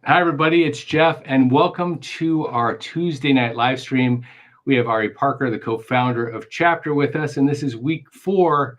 Hi, everybody. It's Geoff, and welcome to our Tuesday night live stream. We have Ari Parker, the co-founder of Chapter, with us, and this is week 4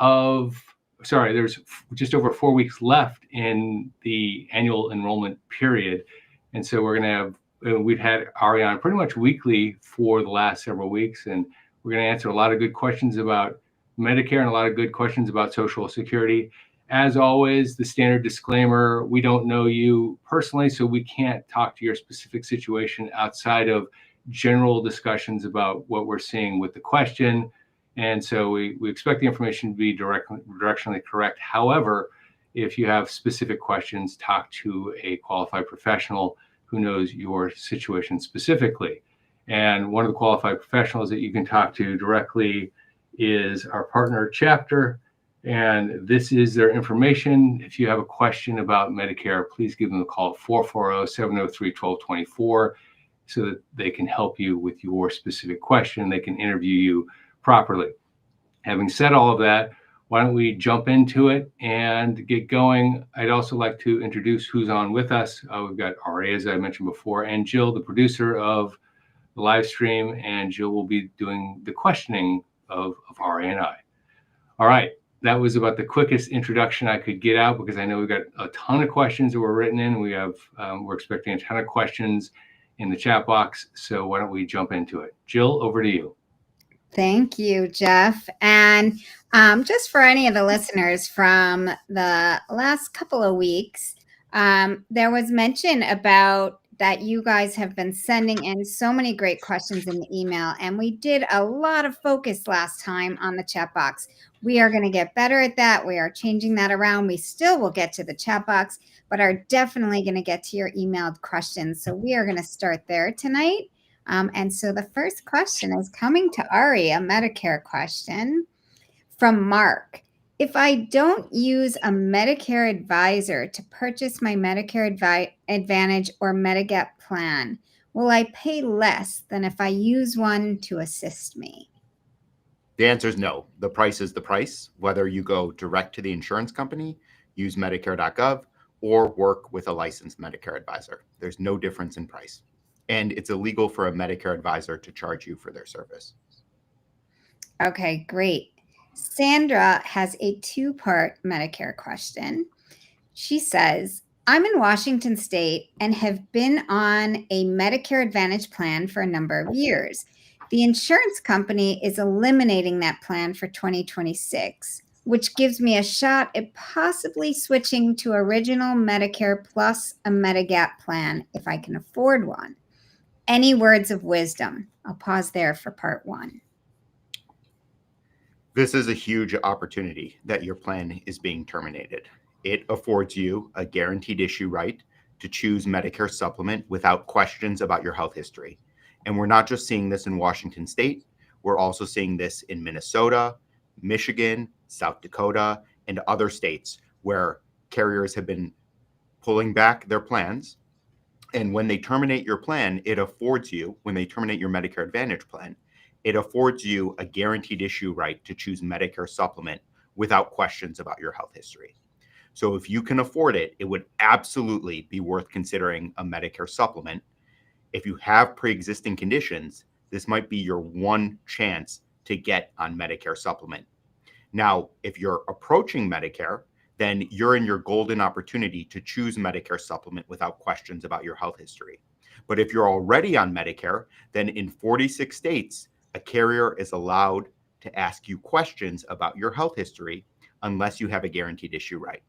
of, there's just over 4 weeks left in the annual enrollment period. And so we've had Ari on pretty much weekly for the last several weeks, and we're going to answer a lot of good questions about Medicare and a lot of good questions about Social Security. As always, the standard disclaimer, we don't know you personally, so we can't talk to your specific situation outside of general discussions about what we're seeing with the question. And so we expect the information to be directionally correct. However, if you have specific questions, talk to a qualified professional who knows your situation specifically. And one of the qualified professionals that you can talk to directly is our partner, Chapter. And this is their information. If you have a question about Medicare, please give them a call at 440-703-1224 so that they can help you with your specific question. They can interview you properly. Having said all of that, why don't we jump into it and get going? I'd also like to introduce who's on with us. We've got Ari, as I mentioned before, and Jill, the producer of the live stream, and Jill will be doing the questioning of Ari and I. All right. That was about the quickest introduction I could get out because I know we've got a ton of questions that were written in. We're expecting a ton of questions in the chat box. So why don't we jump into it? Jill, over to you. Thank you, Geoff. And just for any of the listeners from the last couple of weeks, there was mention about that you guys have been sending in so many great questions in the email, and we did a lot of focus last time on the chat box. We are going to get better at that. We are changing that around. We still will get to the chat box, but are definitely going to get to your emailed questions. So we are going to start there tonight. And so the first question is coming to Ari, a Medicare question from Mark. If I don't use a Medicare advisor to purchase my Medicare Advantage or Medigap plan, will I pay less than if I use one to assist me? The answer is no. The price is the price, whether you go direct to the insurance company, use Medicare.gov, or work with a licensed Medicare advisor. There's no difference in price. And it's illegal for a Medicare advisor to charge you for their service. Okay, great. Sandra has a 2-part Medicare question. She says, I'm in Washington State and have been on a Medicare Advantage plan for a number of years. The insurance company is eliminating that plan for 2026, which gives me a shot at possibly switching to original Medicare plus a Medigap plan if I can afford one. Any words of wisdom? I'll pause there for part 1. This is a huge opportunity that your plan is being terminated. It affords you a guaranteed issue right to choose Medicare supplement without questions about your health history. And we're not just seeing this in Washington State, we're also seeing this in Minnesota, Michigan, South Dakota, and other states where carriers have been pulling back their plans. And when they terminate your plan, it affords you, when they terminate your Medicare Advantage plan, it affords you a guaranteed issue right to choose Medicare supplement without questions about your health history. So if you can afford it, it would absolutely be worth considering a Medicare supplement. If you have pre-existing conditions, this might be your one chance to get on Medicare supplement. Now, if you're approaching Medicare, then you're in your golden opportunity to choose Medicare supplement without questions about your health history. But if you're already on Medicare, then in 46 states, a carrier is allowed to ask you questions about your health history unless you have a guaranteed issue right.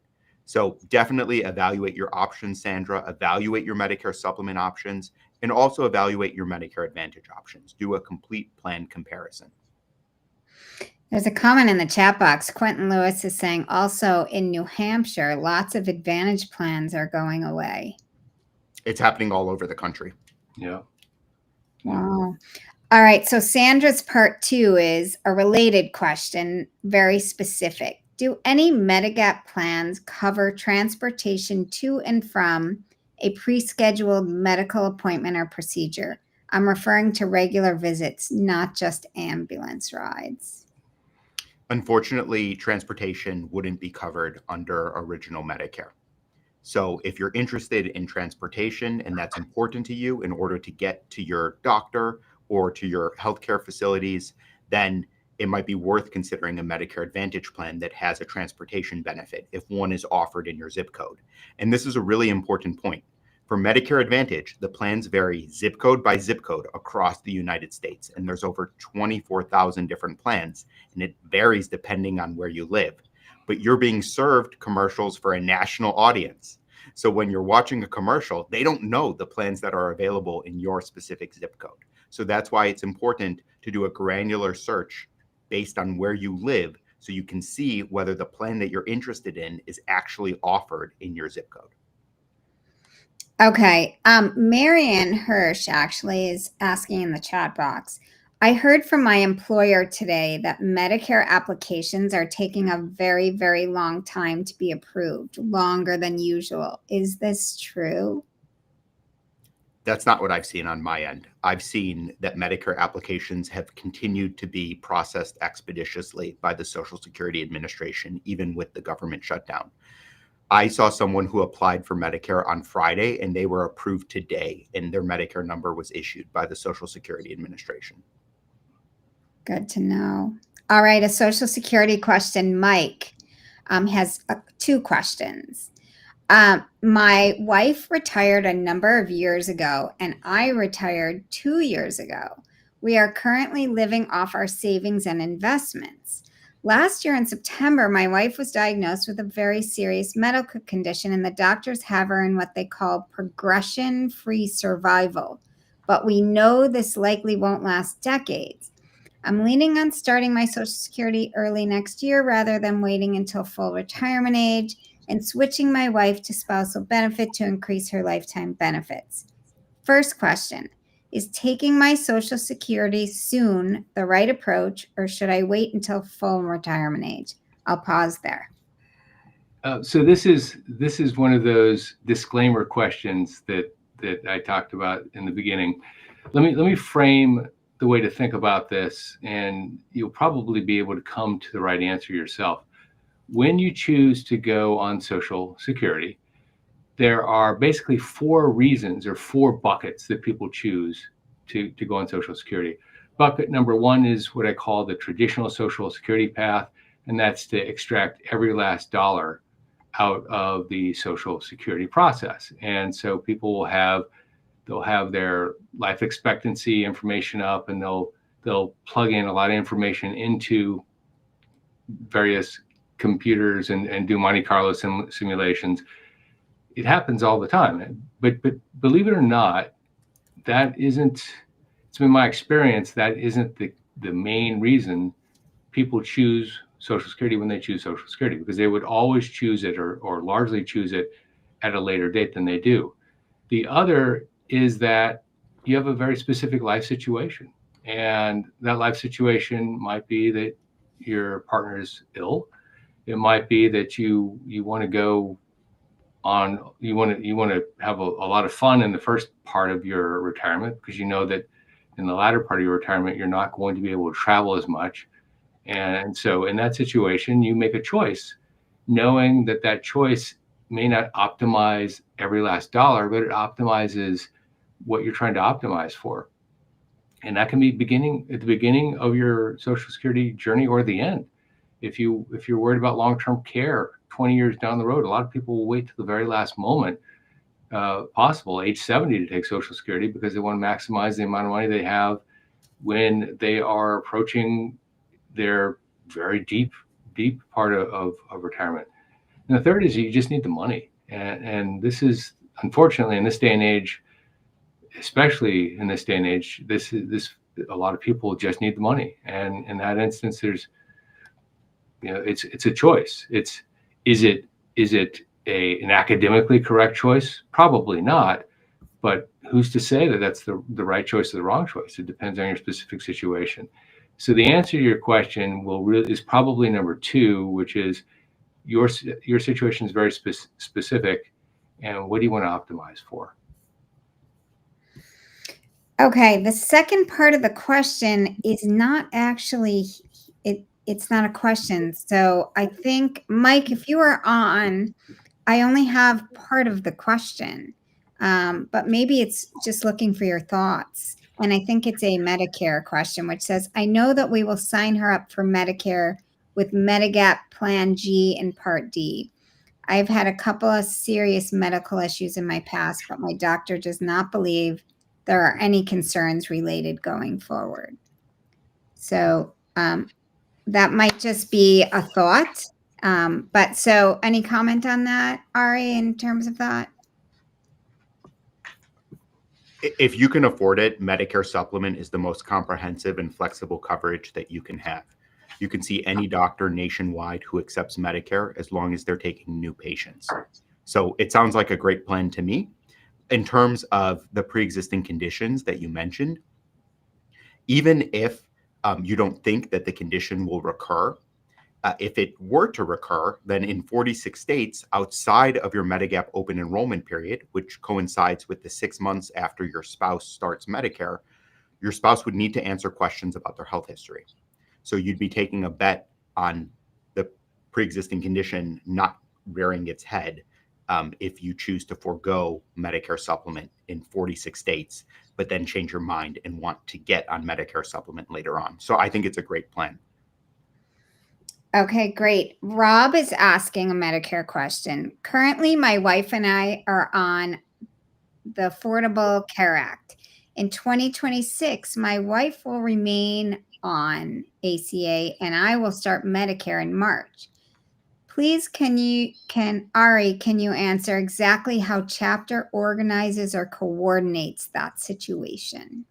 So definitely evaluate your options, Sandra. Evaluate your Medicare supplement options and also evaluate your Medicare Advantage options. Do a complete plan comparison. There's a comment in the chat box. Quentin Lewis is saying also in New Hampshire, lots of Advantage plans are going away. It's happening all over the country. Yeah. Wow. All right. So Sandra's part 2 is a related question, very specific. Do any Medigap plans cover transportation to and from a pre-scheduled medical appointment or procedure? I'm referring to regular visits, not just ambulance rides. Unfortunately, transportation wouldn't be covered under original Medicare. So if you're interested in transportation and that's important to you in order to get to your doctor or to your healthcare facilities, then it might be worth considering a Medicare Advantage plan that has a transportation benefit if one is offered in your zip code. And this is a really important point. For Medicare Advantage, the plans vary zip code by zip code across the United States, and there's over 24,000 different plans, and it varies depending on where you live. But you're being served commercials for a national audience. So when you're watching a commercial, they don't know the plans that are available in your specific zip code. So that's why it's important to do a granular search based on where you live so you can see whether the plan that you're interested in is actually offered in your zip code. Okay. Marion Hirsch actually is asking in the chat box. I heard from my employer today that Medicare applications are taking a very, very long time to be approved, longer than usual. Is this true? That's not what I've seen on my end. I've seen that Medicare applications have continued to be processed expeditiously by the Social Security Administration, even with the government shutdown. I saw someone who applied for Medicare on Friday and they were approved today, and their Medicare number was issued by the Social Security Administration. Good to know. All right, a Social Security question. Mike has two questions. My wife retired a number of years ago, and I retired 2 years ago. We are currently living off our savings and investments. Last year in September, my wife was diagnosed with a very serious medical condition, and the doctors have her in what they call progression-free survival. But we know this likely won't last decades. I'm leaning on starting my Social Security early next year rather than waiting until full retirement age, and switching my wife to spousal benefit to increase her lifetime benefits. First question, is taking my Social Security soon the right approach, or should I wait until full retirement age? I'll pause there. So this is one of those disclaimer questions that I talked about in the beginning. Let me frame the way to think about this, and you'll probably be able to come to the right answer yourself. When you choose to go on Social Security, there are basically 4 reasons or 4 buckets that people choose to go on Social Security. Bucket number 1 is what I call the traditional Social Security path, and that's to extract every last dollar out of the Social Security process. And so people they'll have their life expectancy information up, and they'll plug in a lot of information into various computers and do Monte Carlo simulations. It happens all the time, but believe it or not, it's been my experience, that isn't the main reason people choose Social Security when they choose Social Security, because they would always choose it or largely choose it at a later date than they do. The other is that you have a very specific life situation, and that life situation might be that your partner is ill. It might be that you want to go on, you want to have a lot of fun in the first part of your retirement, because you know that in the latter part of your retirement, you're not going to be able to travel as much. And so in that situation, you make a choice, knowing that that choice may not optimize every last dollar, but it optimizes what you're trying to optimize for. And that can be at the beginning of your Social Security journey or the end. If you're worried about long-term care 20 years down the road, a lot of people will wait till the very last moment possible, age 70, to take Social Security, because they want to maximize the amount of money they have when they are approaching their very deep part of retirement. And the third is you just need the money. And this is, unfortunately, in this day and age, especially in this day and age, a lot of people just need the money. And in that instance, it's a choice. Is it an academically correct choice? Probably not. But who's to say that that's the right choice or the wrong choice? It depends on your specific situation. So the answer to your question is probably number 2, which is your situation is very specific, and what do you want to optimize for? Okay, the second part of the question is not actually, it's not a question. So I think, Mike, if you are on, I only have part of the question, but maybe it's just looking for your thoughts. And I think it's a Medicare question, which says, I know that we will sign her up for Medicare with Medigap Plan G and Part D. I've had a couple of serious medical issues in my past, but my doctor does not believe there are any concerns related going forward. So that might just be a thought. But so any comment on that, Ari, in terms of that? If you can afford it, Medicare Supplement is the most comprehensive and flexible coverage that you can have. You can see any doctor nationwide who accepts Medicare as long as they're taking new patients. So it sounds like a great plan to me. In terms of the pre-existing conditions that you mentioned, even if you don't think that the condition will recur, if it were to recur, then in 46 states outside of your Medigap open enrollment period, which coincides with the 6 months after your spouse starts Medicare, your spouse would need to answer questions about their health history. So you'd be taking a bet on the pre-existing condition not rearing its head if you choose to forego Medicare Supplement in 46 states, but then change your mind and want to get on Medicare Supplement later on. So I think it's a great plan. Okay, great. Rob is asking a Medicare question. Currently, my wife and I are on the Affordable Care Act. In 2026, my wife will remain on ACA and I will start Medicare in March. Please, Ari, can you answer exactly how chapter organizes or coordinates that situation?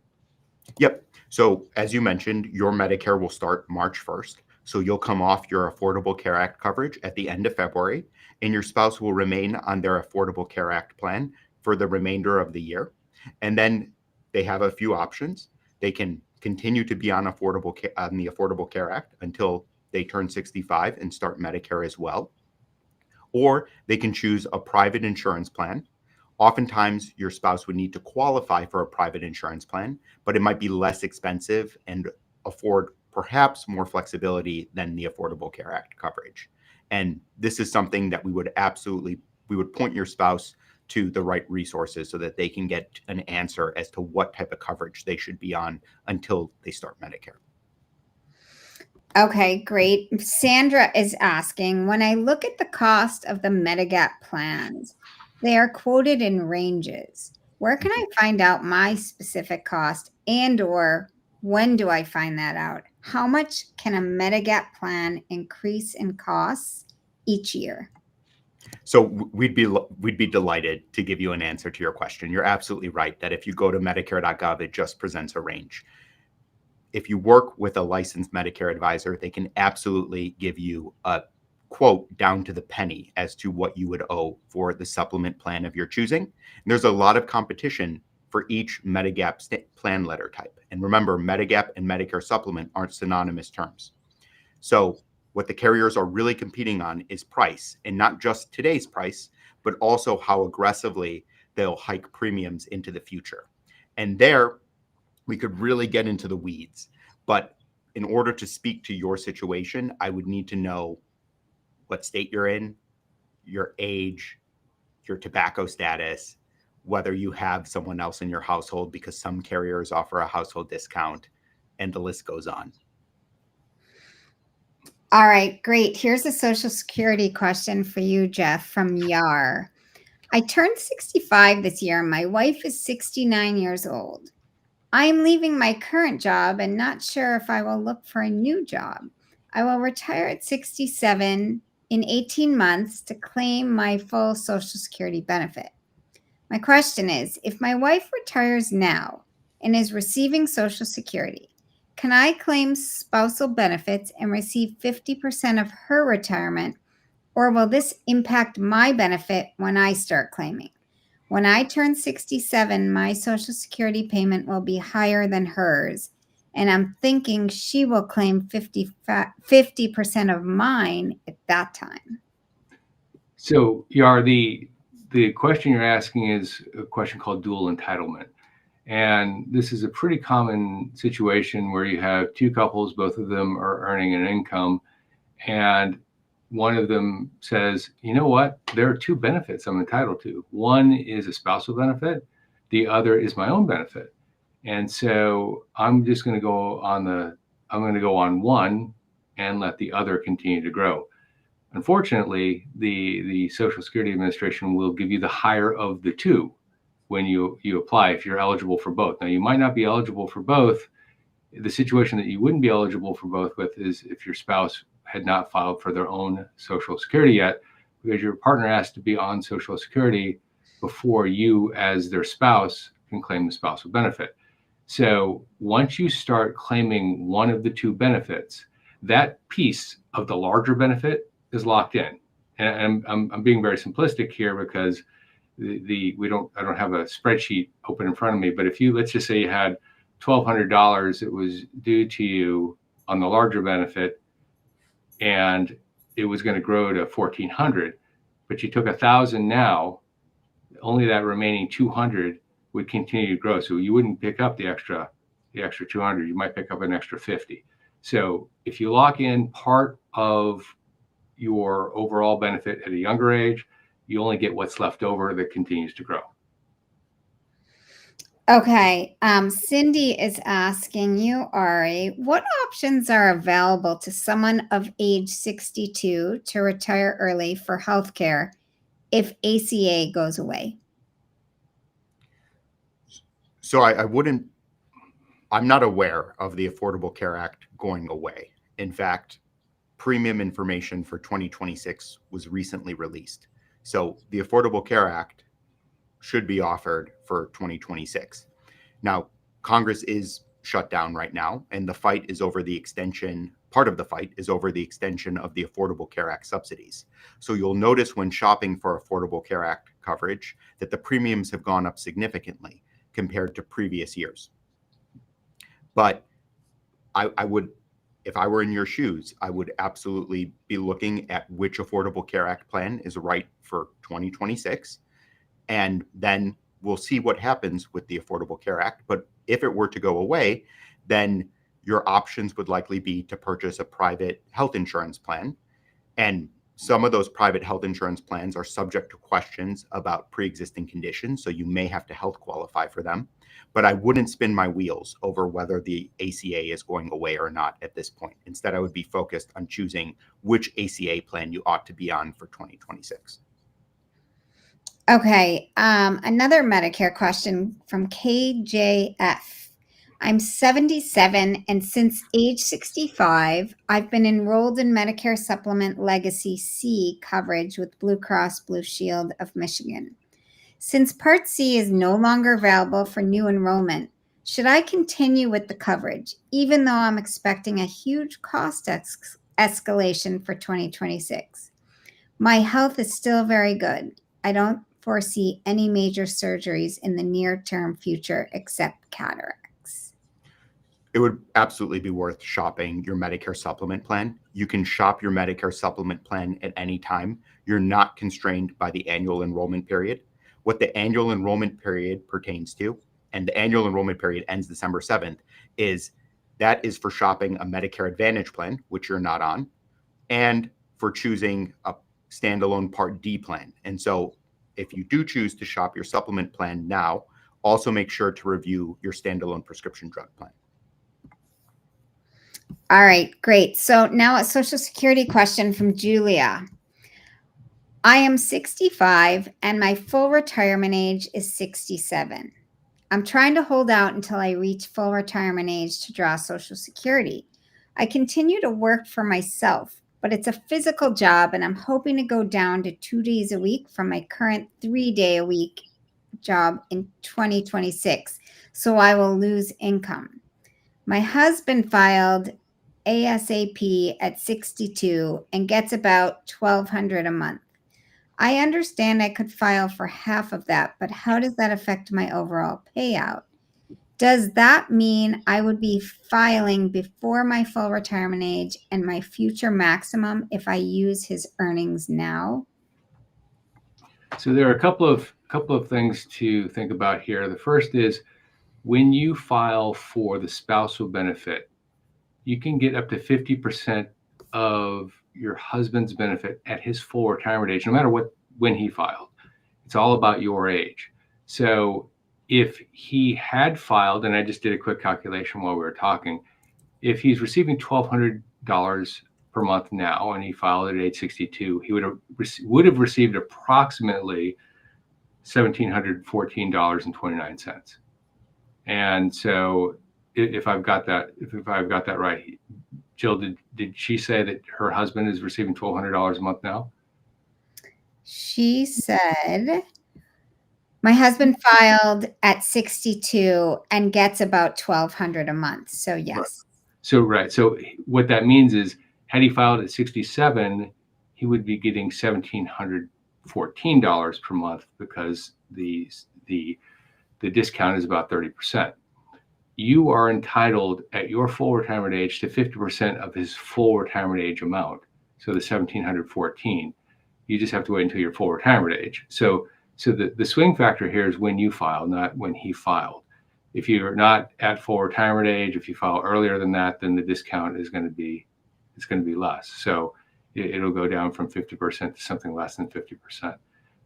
Yep. So as you mentioned, your Medicare will start March 1st. So you'll come off your Affordable Care Act coverage at the end of February, and your spouse will remain on their Affordable Care Act plan for the remainder of the year. And then they have a few options. They can continue to be on the Affordable Care Act until they turn 65 and start Medicare as well. Or they can choose a private insurance plan. Oftentimes, your spouse would need to qualify for a private insurance plan, but it might be less expensive and afford perhaps more flexibility than the Affordable Care Act coverage. And this is something that we would point your spouse to the right resources so that they can get an answer as to what type of coverage they should be on until they start Medicare. Okay, great. Sandra is asking, when I look at the cost of the Medigap plans, they are quoted in ranges. Where can I find out my specific cost or when do I find that out? How much can a Medigap plan increase in costs each year? So we'd be delighted to give you an answer to your question. You're absolutely right that if you go to Medicare.gov, it just presents a range. If you work with a licensed Medicare advisor, they can absolutely give you a quote down to the penny as to what you would owe for the supplement plan of your choosing. And there's a lot of competition for each Medigap plan letter type. And remember, Medigap and Medicare supplement aren't synonymous terms. So what the carriers are really competing on is price, and not just today's price, but also how aggressively they'll hike premiums into the future. And there, we could really get into the weeds. But in order to speak to your situation, I would need to know what state you're in, your age, your tobacco status, whether you have someone else in your household, because some carriers offer a household discount, and the list goes on. All right, great. Here's a Social Security question for you, Geoff, from Yar. I turned 65 this year. My wife is 69 years old. I'm leaving my current job and not sure if I will look for a new job. I will retire at 67 in 18 months to claim my full Social Security benefit. My question is, if my wife retires now and is receiving Social Security, can I claim spousal benefits and receive 50% of her retirement, or will this impact my benefit when I start claiming? When I turn 67, my Social Security payment will be higher than hers, and I'm thinking she will claim 50% of mine at that time. So, Yar, the question you're asking is a question called dual entitlement. And this is a pretty common situation where you have two couples, both of them are earning an income, and one of them says, you know what, there are two benefits I'm entitled to. One is a spousal benefit. The other is my own benefit. And so I'm just going to go on one and let the other continue to grow. Unfortunately, the Social Security Administration will give you the higher of the two when you apply, if you're eligible for both. Now, you might not be eligible for both. The situation that you wouldn't be eligible for both with is if your spouse had not filed for their own Social Security yet, because your partner has to be on Social Security before you, as their spouse, can claim the spousal benefit. So once you start claiming one of the two benefits, that piece of the larger benefit is locked in. And I'm being very simplistic here because I don't have a spreadsheet open in front of me, but if let's just say you had $1,200 that was due to you on the larger benefit, and it was going to grow to $1,400, but you took $1,000 now, only that remaining $200 would continue to grow. So you wouldn't pick up the extra $200. You might pick up an extra $50. So if you lock in part of your overall benefit at a younger age, you only get what's left over that continues to grow. Okay. Cindy is asking you, Ari, what options are available to someone of age 62 to retire early for healthcare if ACA goes away? So I'm not aware of the Affordable Care Act going away. In fact, premium information for 2026 was recently released. So the Affordable Care Act should be offered for 2026. Now, Congress is shut down right now, and the fight is over the extension. Part of the fight is over the extension of the Affordable Care Act subsidies. So you'll notice when shopping for Affordable Care Act coverage that the premiums have gone up significantly compared to previous years. But I would, if I were in your shoes, I would absolutely be looking at which Affordable Care Act plan is right for 2026. And then we'll see what happens with the Affordable Care Act. But if it were to go away, then your options would likely be to purchase a private health insurance plan. And some of those private health insurance plans are subject to questions about pre-existing conditions, so you may have to health qualify for them. But I wouldn't spin my wheels over whether the ACA is going away or not at this point. Instead, I would be focused on choosing which ACA plan you ought to be on for 2026. Okay. Another Medicare question from KJF. I'm 77, and since age 65, I've been enrolled in Medicare Supplement Legacy C coverage with Blue Cross Blue Shield of Michigan. Since Part C is no longer available for new enrollment, should I continue with the coverage, even though I'm expecting a huge cost escalation for 2026? My health is still very good. I don't foresee any major surgeries in the near-term future except cataracts. It would absolutely be worth shopping your Medicare supplement plan. You can shop your Medicare supplement plan at any time. You're not constrained by the annual enrollment period. What the annual enrollment period pertains to, and the annual enrollment period ends December 7th, is for shopping a Medicare Advantage plan, which you're not on, and for choosing a standalone Part D plan. And so if you do choose to shop your supplement plan now, also make sure to review your standalone prescription drug plan. All right, great. So now a Social Security question from Julia. I am 65 and my full retirement age is 67. I'm trying to hold out until I reach full retirement age to draw Social Security. I continue to work for myself, but it's a physical job and I'm hoping to go down to 2 days a week from my current 3-day-a-week job in 2026, so I will lose income. My husband filed ASAP at 62 and gets about $1,200 a month. I understand I could file for half of that, but how does that affect my overall payout? Does that mean I would be filing before my full retirement age and my future maximum if I use his earnings now? So there are a couple of things to think about here. The first is when you file for the spousal benefit, you can get up to 50% of your husband's benefit at his full retirement age, no matter when he filed. It's all about your age. So if he had filed, and I just did a quick calculation while we were talking, if he's receiving $1,200 per month now and he filed at age 62, he would have received approximately $1,714.29. And so if I've got that right, Jill, did she say that her husband is receiving $1,200 a month now? She said, my husband filed at 62 and gets about $1,200 a month. So yes. Right. So what that means is, had he filed at 67, he would be getting $1,714 per month because the discount is about 30%. You are entitled at your full retirement age to 50% of his full retirement age amount. So the 1,714, you just have to wait until your full retirement age. So the swing factor here is when you file, not when he filed. If you're not at full retirement age, if you file earlier than that, then the discount is going to be less. So it'll go down from 50% to something less than 50%.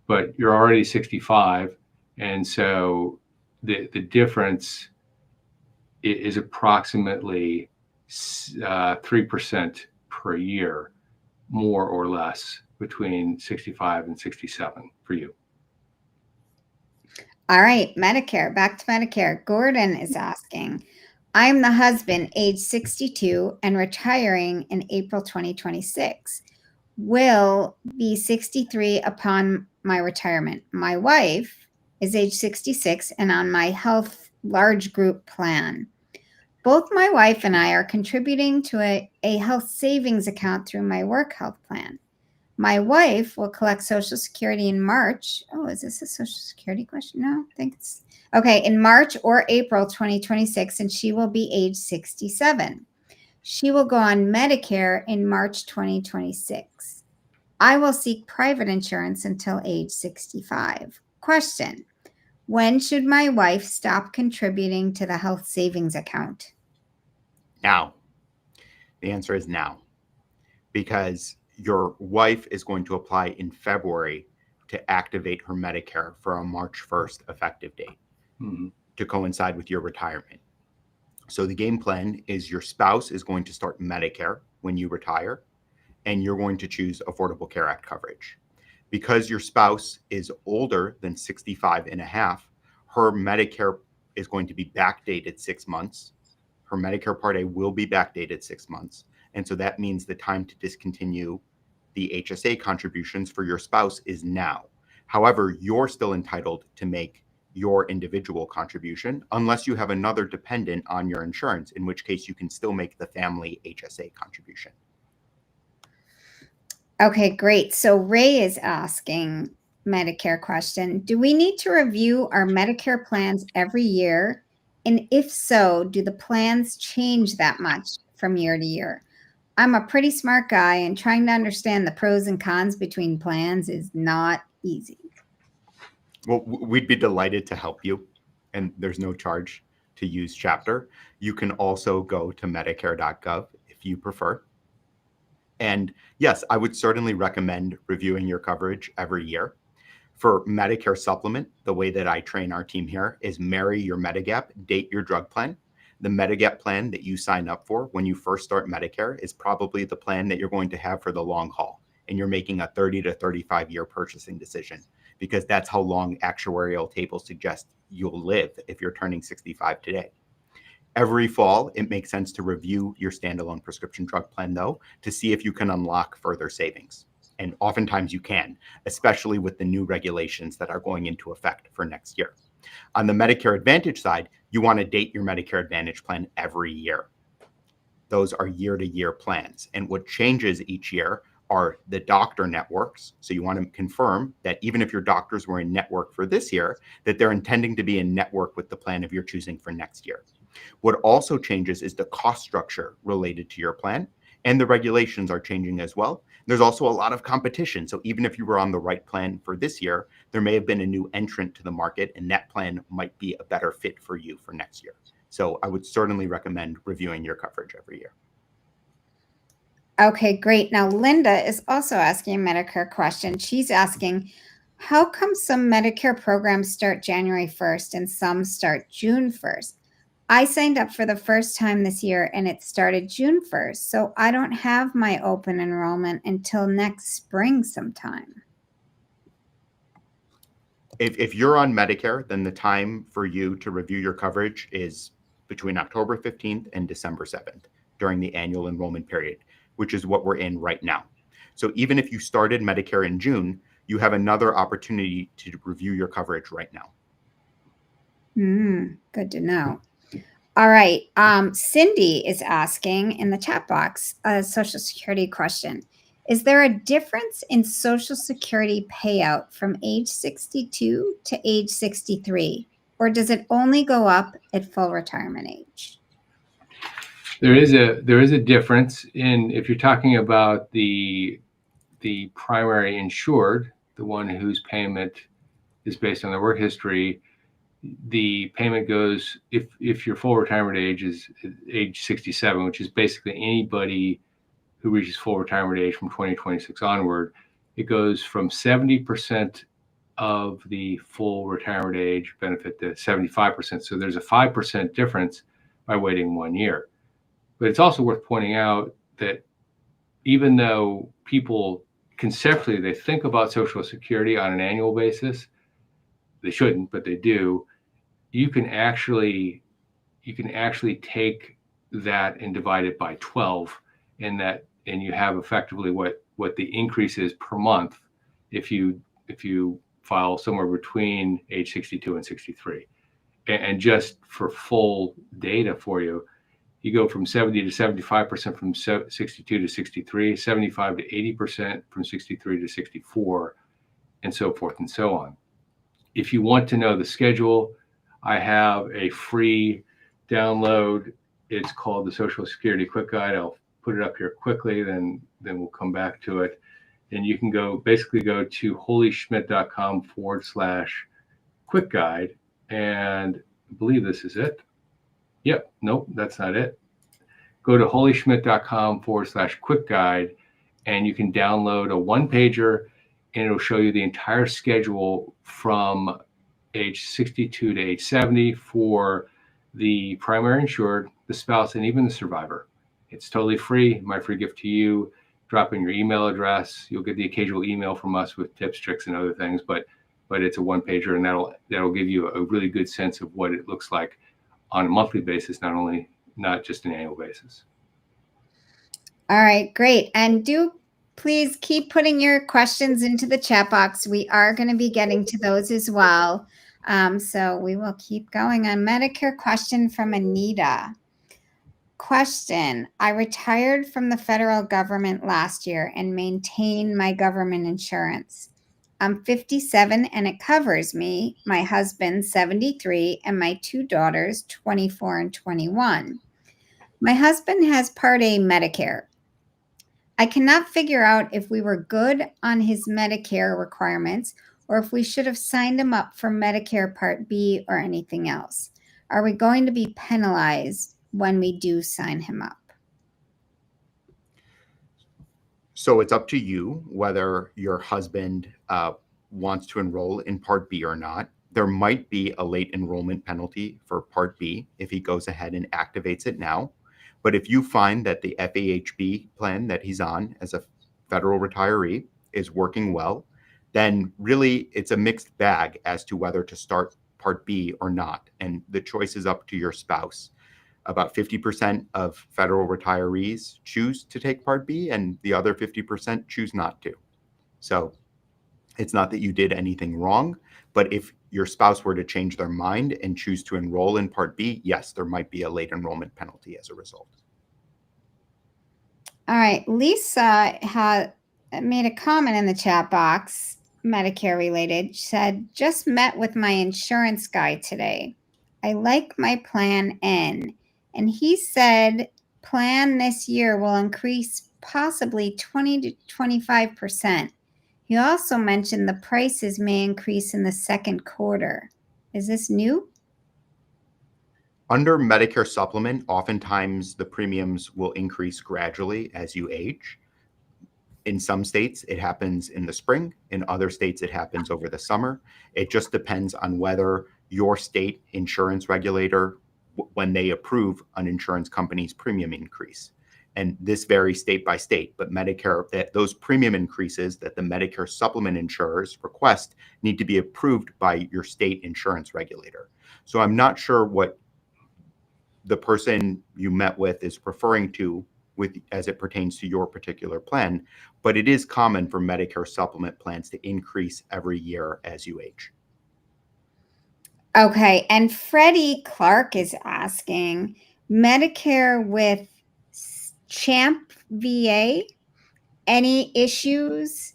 But you're already 65, and so the difference is approximately 3% per year, more or less, between 65 and 67 for you. All right, Medicare, back to Medicare. Gordon is asking, I'm the husband, age 62 and retiring in April 2026. Will be 63 upon my retirement. My wife is age 66 and on my health large group plan. Both my wife and I are contributing to a health savings account through my work health plan. My wife will collect Social Security in March. Oh, is this a Social Security question? No, I think it's okay. In March or April 2026, and she will be age 67. She will go on Medicare in March 2026. I will seek private insurance until age 65. Question: when should my wife stop contributing to the health savings account? Now. The answer is now, because your wife is going to apply in February to activate her Medicare for a March 1st effective date to coincide with your retirement. So the game plan is your spouse is going to start Medicare when you retire, and you're going to choose Affordable Care Act coverage. Because your spouse is older than 65 and a half, her Medicare is going to be backdated 6 months. Her Medicare Part A will be backdated 6 months. And so that means the time to discontinue the HSA contributions for your spouse is now. However, you're still entitled to make your individual contribution unless you have another dependent on your insurance, in which case you can still make the family HSA contribution. Okay, great. So Ray is asking Medicare question. Do we need to review our Medicare plans every year? And if so, do the plans change that much from year to year? I'm a pretty smart guy, and trying to understand the pros and cons between plans is not easy. Well, we'd be delighted to help you, and there's no charge to use Chapter. You can also go to medicare.gov if you prefer. And yes, I would certainly recommend reviewing your coverage every year. For Medicare Supplement, the way that I train our team here is marry your Medigap, date your drug plan. The Medigap plan that you sign up for when you first start Medicare is probably the plan that you're going to have for the long haul. And you're making a 30 to 35 year purchasing decision, because that's how long actuarial tables suggest you'll live if you're turning 65 today. Every fall, it makes sense to review your standalone prescription drug plan, though, to see if you can unlock further savings. And oftentimes you can, especially with the new regulations that are going into effect for next year. On the Medicare Advantage side, you want to date your Medicare Advantage plan every year. Those are year-to-year plans. And what changes each year are the doctor networks. So you want to confirm that even if your doctors were in network for this year, that they're intending to be in network with the plan of your choosing for next year. What also changes is the cost structure related to your plan, and the regulations are changing as well. There's also a lot of competition. So even if you were on the right plan for this year, there may have been a new entrant to the market, and that plan might be a better fit for you for next year. So I would certainly recommend reviewing your coverage every year. Okay, great. Now, Linda is also asking a Medicare question. She's asking, how come some Medicare programs start January 1st and some start June 1st? I signed up for the first time this year and it started June 1st, so I don't have my open enrollment until next spring sometime. If you're on Medicare, then the time for you to review your coverage is between October 15th and December 7th during the annual enrollment period, which is what we're in right now. So even if you started Medicare in June, you have another opportunity to review your coverage right now. Good to know. All right. Cindy is asking in the chat box a Social Security question. Is there a difference in Social Security payout from age 62 to age 63, or does it only go up at full retirement age? There is a difference in, if you're talking about the primary insured, the one whose payment is based on their work history, the payment goes, if your full retirement age is age 67, which is basically anybody who reaches full retirement age from 2026 onward, it goes from 70% of the full retirement age benefit to 75%. So there's a 5% difference by waiting 1 year. But it's also worth pointing out that even though people conceptually, they think about Social Security on an annual basis, they shouldn't, but they do. You can actually take that and divide it by 12, and you have effectively what the increase is per month if you file somewhere between age 62 and 63. And just for full data for you, you go from 70 to 75% from 62 to 63, 75 to 80% from 63 to 64, and so forth and so on. If you want to know the schedule, I have a free download. It's called the Social Security Quick Guide. I'll put it up here quickly, then we'll come back to it. And you can basically go to holyschmidt.com/quick guide. And I believe this is it. Yep, nope, that's not it. Go to holyschmidt.com/quick guide, and you can download a one-pager, and it'll show you the entire schedule from age 62 to age 70 for the primary insured, the spouse, and even the survivor. It's totally free. My free gift to you. Drop in your email address. You'll get the occasional email from us with tips, tricks, and other things, but it's a one-pager, and that'll give you a really good sense of what it looks like on a monthly basis, not just an annual basis. All right, great. And do please keep putting your questions into the chat box. We are going to be getting to those as well. So we will keep going on. Medicare question from Anita. Question: I retired from the federal government last year and maintain my government insurance. I'm 57 and it covers me, my husband 73, and my two daughters 24 and 21. My husband has Part A Medicare. I cannot figure out if we were good on his Medicare requirements or if we should have signed him up for Medicare Part B or anything else. Are we going to be penalized when we do sign him up? So it's up to you whether your husband wants to enroll in Part B or not. There might be a late enrollment penalty for Part B if he goes ahead and activates it now. But if you find that the FAHB plan that he's on as a federal retiree is working well, then really it's a mixed bag as to whether to start Part B or not. And the choice is up to your spouse. About 50% of federal retirees choose to take Part B, and the other 50% choose not to. So it's not that you did anything wrong, but if your spouse were to change their mind and choose to enroll in Part B, yes, there might be a late enrollment penalty as a result. All right. Lisa made a comment in the chat box, Medicare related. She said, just met with my insurance guy today. I like my plan N. And he said plan this year will increase possibly 20 to 25%. He also mentioned the prices may increase in the second quarter. Is this new? Under Medicare Supplement, oftentimes the premiums will increase gradually as you age. In some states, it happens in the spring. In other states, it happens over the summer. It just depends on whether your state insurance regulator, when they approve an insurance company's premium increase. And this varies state by state, but Medicare, that those premium increases that the Medicare Supplement insurers request need to be approved by your state insurance regulator. So I'm not sure what the person you met with is referring to with as it pertains to your particular plan, but it is common for Medicare Supplement plans to increase every year as you age. Okay, and Freddie Clark is asking, Medicare with ChampVA, any issues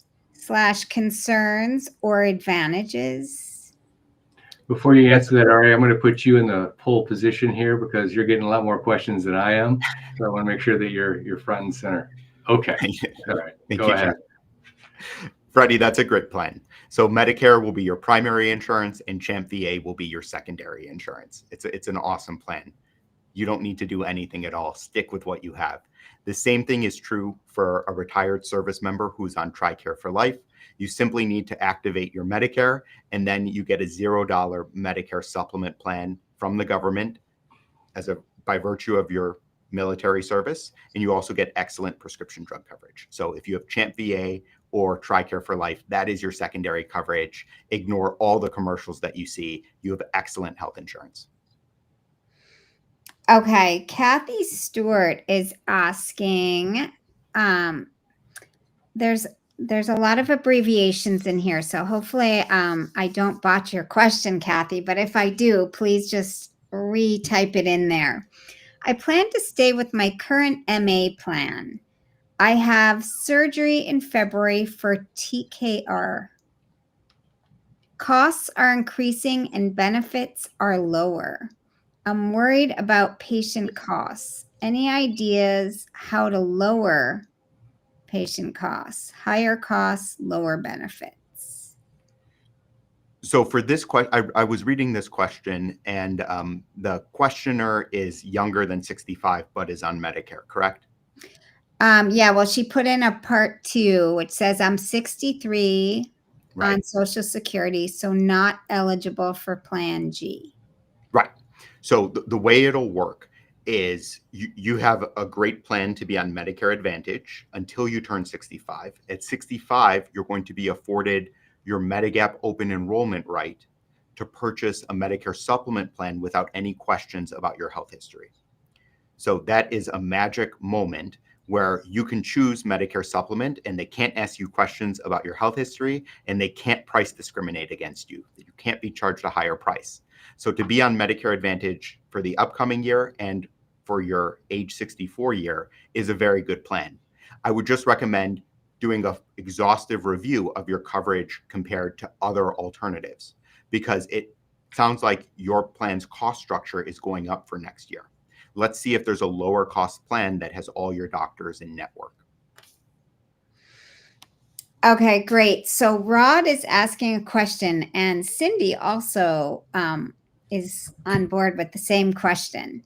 / concerns or advantages? Before you answer that, Ari, I'm going to put you in the pole position here because you're getting a lot more questions than I am. So I want to make sure that you're front and center. Okay. All right. Go ahead. Freddie, that's a great plan. So Medicare will be your primary insurance and ChampVA will be your secondary insurance. It's an awesome plan. You don't need to do anything at all. Stick with what you have. The same thing is true for a retired service member who's on TRICARE for life. You simply need to activate your Medicare, and then you get a $0 Medicare supplement plan from the government by virtue of your military service, and you also get excellent prescription drug coverage. So if you have ChampVA or TRICARE for life, that is your secondary coverage. Ignore all the commercials that you see. You have excellent health insurance. Okay, Kathy Stewart is asking, there's a lot of abbreviations in here, so hopefully I don't botch your question, Kathy, but if I do, please just retype it in there. I plan to stay with my current MA plan. I have surgery in February for TKR. Costs are increasing and benefits are lower. I'm worried about patient costs. Any ideas how to lower patient costs? Higher costs, lower benefits. So for this question, I was reading this question, and the questioner is younger than 65, but is on Medicare, correct? Yeah, well, she put in a part 2, which says I'm 63 on Social Security, so not eligible for Plan G. Right. So the way it'll work is you have a great plan to be on Medicare Advantage until you turn 65. At 65, you're going to be afforded your Medigap open enrollment right to purchase a Medicare supplement plan without any questions about your health history. So that is a magic moment where you can choose Medicare supplement and they can't ask you questions about your health history and they can't price discriminate against you. You can't be charged a higher price. So to be on Medicare Advantage for the upcoming year and for your age 64 year is a very good plan. I would just recommend doing an exhaustive review of your coverage compared to other alternatives, because it sounds like your plan's cost structure is going up for next year. Let's see if there's a lower cost plan that has all your doctors in network. Okay, great. So Rod is asking a question, and Cindy also is on board with the same question.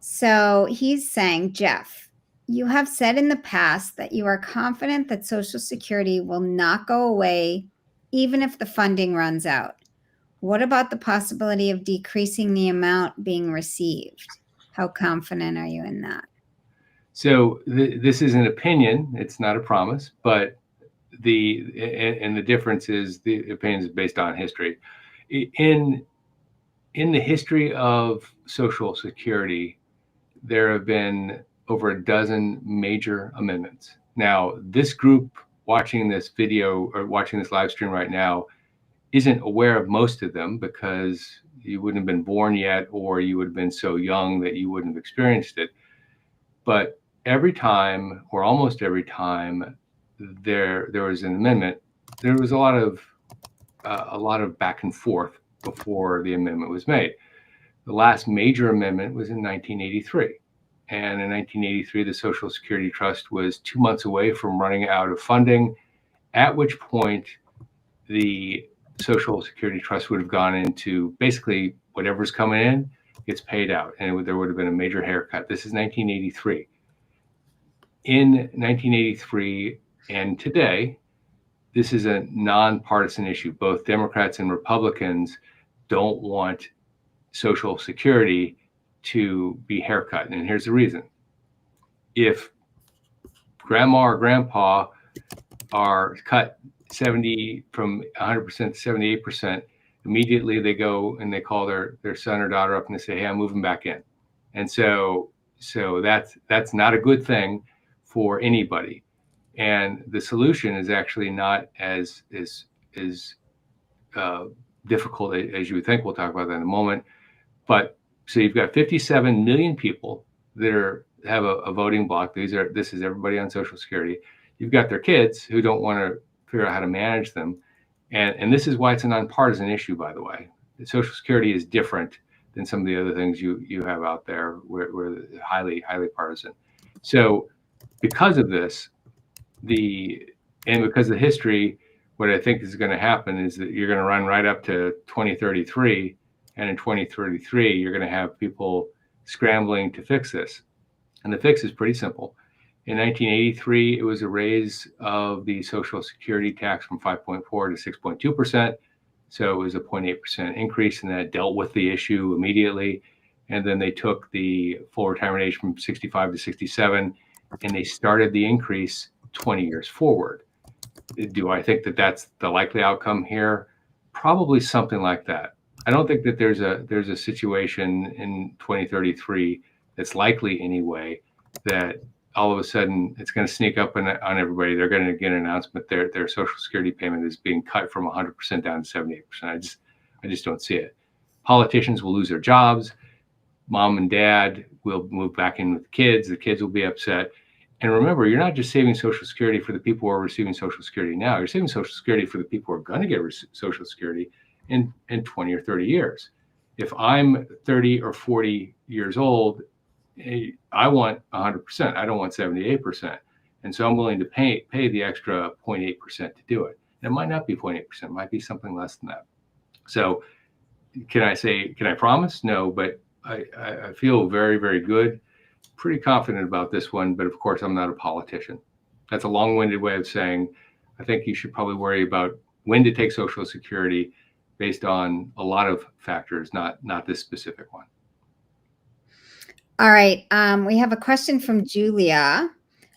So he's saying, Geoff, you have said in the past that you are confident that Social Security will not go away even if the funding runs out. What about the possibility of decreasing the amount being received? How confident are you in that? So this is an opinion. It's not a promise, but the difference is the opinion is based on history. In the history of Social Security, there have been over a dozen major amendments. Now, this group watching this video or watching this live stream right now isn't aware of most of them because you wouldn't have been born yet, or you would have been so young that you wouldn't have experienced it. But every time, or almost every time, there was an amendment, there was a lot of back and forth before the amendment was made. The last major amendment was in 1983. And in 1983, the Social Security Trust was 2 months away from running out of funding, at which point the Social Security Trust would have gone into basically whatever's coming in gets paid out, and there would have been a major haircut. This is 1983. In 1983 and today, this is a nonpartisan issue. Both Democrats and Republicans don't want Social Security to be haircut. And here's the reason. If grandma or grandpa are cut 70 from 100% to 78%, immediately they go and they call their son or daughter up and they say, hey, I'm moving back in. And so that's not a good thing for anybody. And the solution is actually not as difficult as you would think. We'll talk about that in a moment. But so you've got 57 million people that have a voting block. This is everybody on Social Security. You've got their kids who don't want to figure out how to manage them. And this is why it's a nonpartisan issue, by the way. Social Security is different than some of the other things you have out there where highly partisan. So because of this, because of the history, what I think is going to happen is that you're going to run right up to 2033. And in 2033, you're going to have people scrambling to fix this. And the fix is pretty simple. In 1983, it was a raise of the Social Security tax from 5.4 to 6.2%. So it was a 0.8% increase, and that dealt with the issue immediately. And then they took the full retirement age from 65 to 67, and they started the increase 20 years forward. Do I think that that's the likely outcome here? Probably something like that. I don't think that there's a situation in 2033 that's likely anyway that all of a sudden it's going to sneak up on everybody. They're going to get an announcement their Social Security payment is being cut from 100% down to 78%. I just don't see it. Politicians will lose their jobs. Mom and dad will move back in with the kids. The kids will be upset. And remember, you're not just saving Social Security for the people who are receiving Social Security now. You're saving Social Security for the people who are going to get Social Security in 20 or 30 years. If I'm 30 or 40 years old, I want 100%. I don't want 78%. And so I'm willing to pay the extra 0.8% to do it. And it might not be 0.8%. It might be something less than that. So can I promise? No, but I feel very, very good. Pretty confident about this one, but of course I'm not a politician. That's a long-winded way of saying I think you should probably worry about when to take Social Security based on a lot of factors, not this specific one. All right. We have a question from Julia.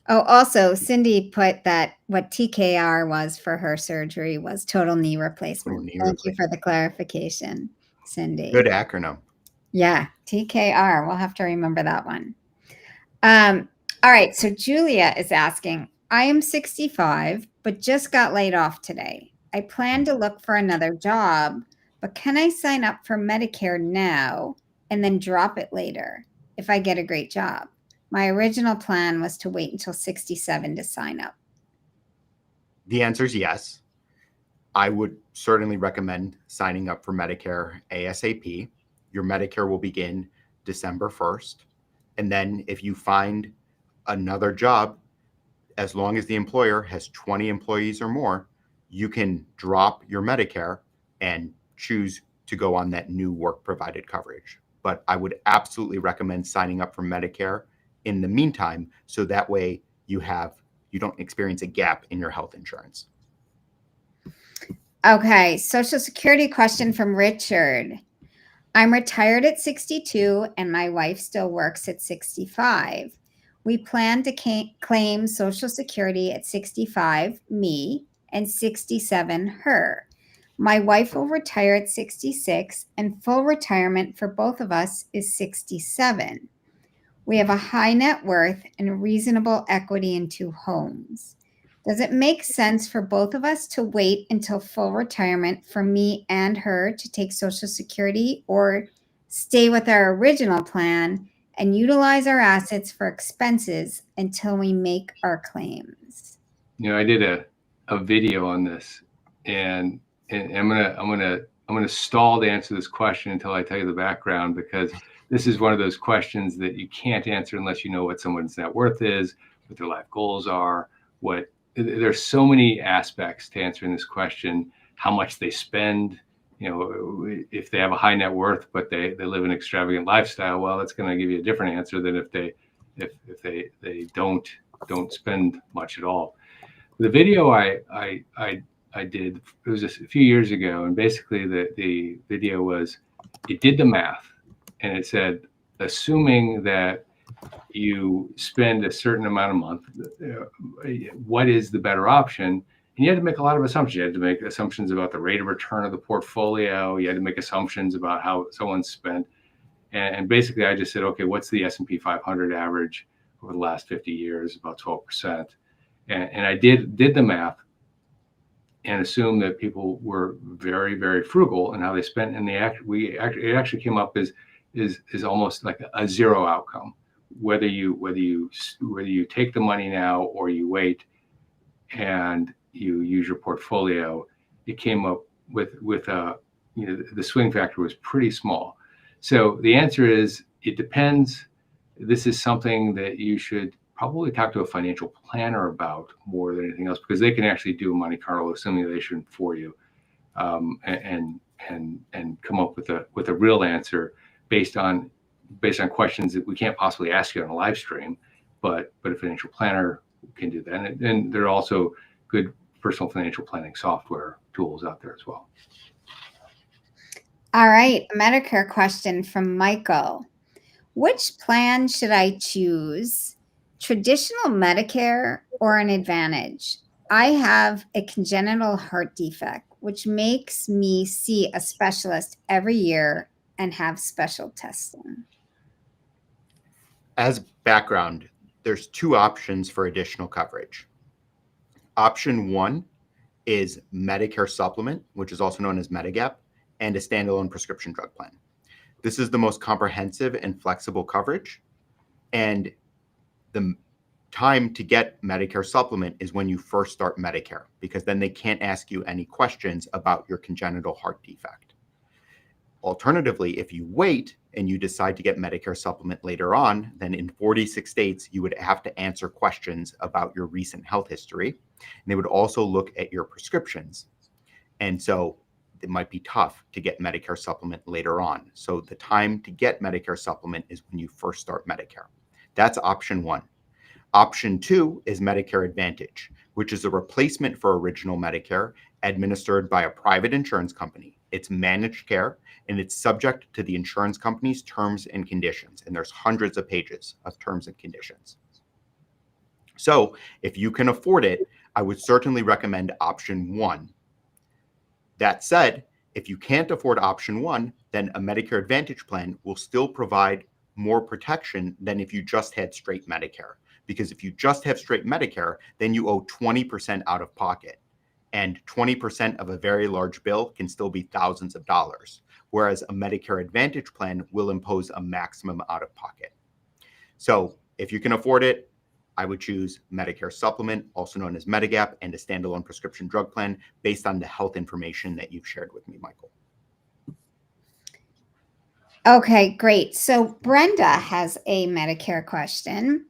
Oh, also Cindy put that what TKR was for her surgery was total knee replacement. Thank you for the clarification, Cindy. Good acronym. Yeah, TKR. We'll have to remember that one. All right. So Julia is asking, I am 65, but just got laid off today. I plan to look for another job, but can I sign up for Medicare now and then drop it later if I get a great job? My original plan was to wait until 67 to sign up. The answer is yes. I would certainly recommend signing up for Medicare ASAP. Your Medicare will begin December 1st. And then if you find another job, as long as the employer has 20 employees or more, you can drop your Medicare and choose to go on that new work provided coverage. But I would absolutely recommend signing up for Medicare in the meantime, so that way you don't experience a gap in your health insurance. Okay, Social Security question from Richard. I'm retired at 62 and my wife still works at 65. We plan to claim Social Security at 65, me, and 67, her. My wife will retire at 66 and full retirement for both of us is 67. We have a high net worth and reasonable equity in 2 homes. Does it make sense for both of us to wait until full retirement for me and her to take Social Security, or stay with our original plan and utilize our assets for expenses until we make our claims? I did a video on this, and I'm gonna stall to answer this question until I tell you the background, because this is one of those questions that you can't answer unless you know what someone's net worth is, what their life goals are, there's so many aspects to answering this question, how much they spend, if they have a high net worth, but they live an extravagant lifestyle, well, that's going to give you a different answer than if they don't spend much at all. The video I did, it was just a few years ago, and basically the video was, it did the math, and it said, assuming that you spend a certain amount a month, what is the better option? And you had to make a lot of assumptions. You had to make assumptions about the rate of return of the portfolio. You had to make assumptions about how someone spent. And basically, I just said, okay, what's the S&P 500 average over the last 50 years? About 12%. And I did the math and assumed that people were very, very frugal in how they spent. And it actually came up as almost like a zero outcome. Whether you take the money now or you wait and you use your portfolio, it came up with the swing factor was pretty small. So the answer is, it depends. This is something that you should probably talk to a financial planner about more than anything else, because they can actually do a Monte Carlo simulation for you, and come up with a real answer based on questions that we can't possibly ask you on a live stream, but a financial planner can do that. And there are also good personal financial planning software tools out there as well. All right, a Medicare question from Michael. Which plan should I choose? Traditional Medicare or an Advantage? I have a congenital heart defect, which makes me see a specialist every year and have special testing. As background, there's two options for additional coverage. Option one is Medicare Supplement, which is also known as Medigap, and a standalone prescription drug plan. This is the most comprehensive and flexible coverage. And the time to get Medicare Supplement is when you first start Medicare, because then they can't ask you any questions about your congenital heart defect. Alternatively, if you wait and you decide to get Medicare Supplement later on, then in 46 states, you would have to answer questions about your recent health history. And they would also look at your prescriptions. And so it might be tough to get Medicare Supplement later on. So the time to get Medicare Supplement is when you first start Medicare. That's option one. Option two is Medicare Advantage, which is a replacement for original Medicare administered by a private insurance company. It's managed care, and it's subject to the insurance company's terms and conditions. And there's hundreds of pages of terms and conditions. So if you can afford it, I would certainly recommend option one. That said, if you can't afford option one, then a Medicare Advantage plan will still provide more protection than if you just had straight Medicare. Because if you just have straight Medicare, then you owe 20% out of pocket. And 20% of a very large bill can still be thousands of dollars, whereas a Medicare Advantage plan will impose a maximum out of pocket. So if you can afford it, I would choose Medicare Supplement, also known as Medigap, and a standalone prescription drug plan based on the health information that you've shared with me, Michael. Okay, great. So Brenda has a Medicare question.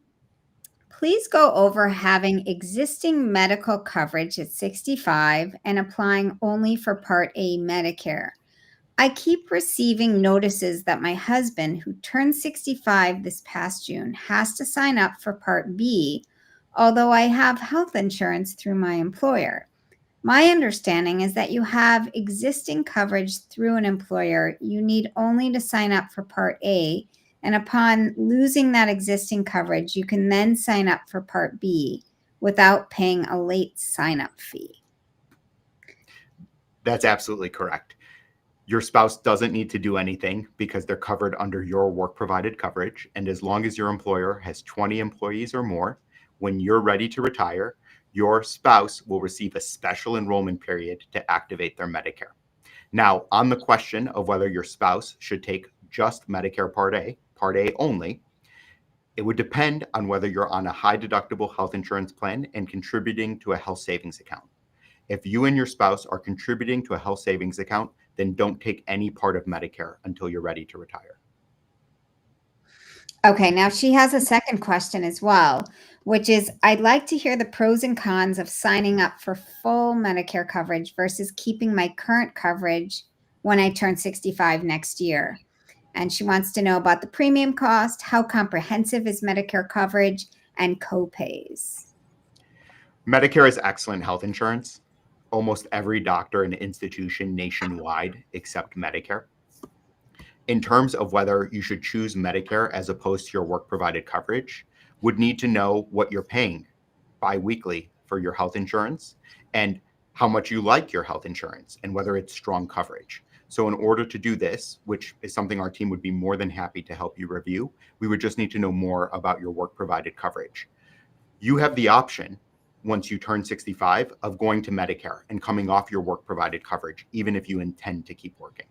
Please go over having existing medical coverage at 65 and applying only for Part A Medicare. I keep receiving notices that my husband, who turned 65 this past June, has to sign up for Part B, although I have health insurance through my employer. My understanding is that you have existing coverage through an employer. You need only to sign up for Part A, and upon losing that existing coverage, you can then sign up for Part B without paying a late sign-up fee. That's absolutely correct. Your spouse doesn't need to do anything because they're covered under your work-provided coverage. And as long as your employer has 20 employees or more, when you're ready to retire, your spouse will receive a special enrollment period to activate their Medicare. Now, on the question of whether your spouse should take just Medicare Part A only, it would depend on whether you're on a high deductible health insurance plan and contributing to a health savings account. If you and your spouse are contributing to a health savings account, then don't take any part of Medicare until you're ready to retire. Okay, now she has a second question as well, which is, I'd like to hear the pros and cons of signing up for full Medicare coverage versus keeping my current coverage when I turn 65 next year. And she wants to know about the premium cost, how comprehensive is Medicare coverage, and co-pays. Medicare is excellent health insurance. Almost every doctor and institution nationwide accept Medicare. In terms of whether you should choose Medicare as opposed to your work-provided coverage, would need to know what you're paying bi-weekly for your health insurance and how much you like your health insurance and whether it's strong coverage. So in order to do this, which is something our team would be more than happy to help you review, we would just need to know more about your work-provided coverage. You have the option, once you turn 65, of going to Medicare and coming off your work-provided coverage, even if you intend to keep working.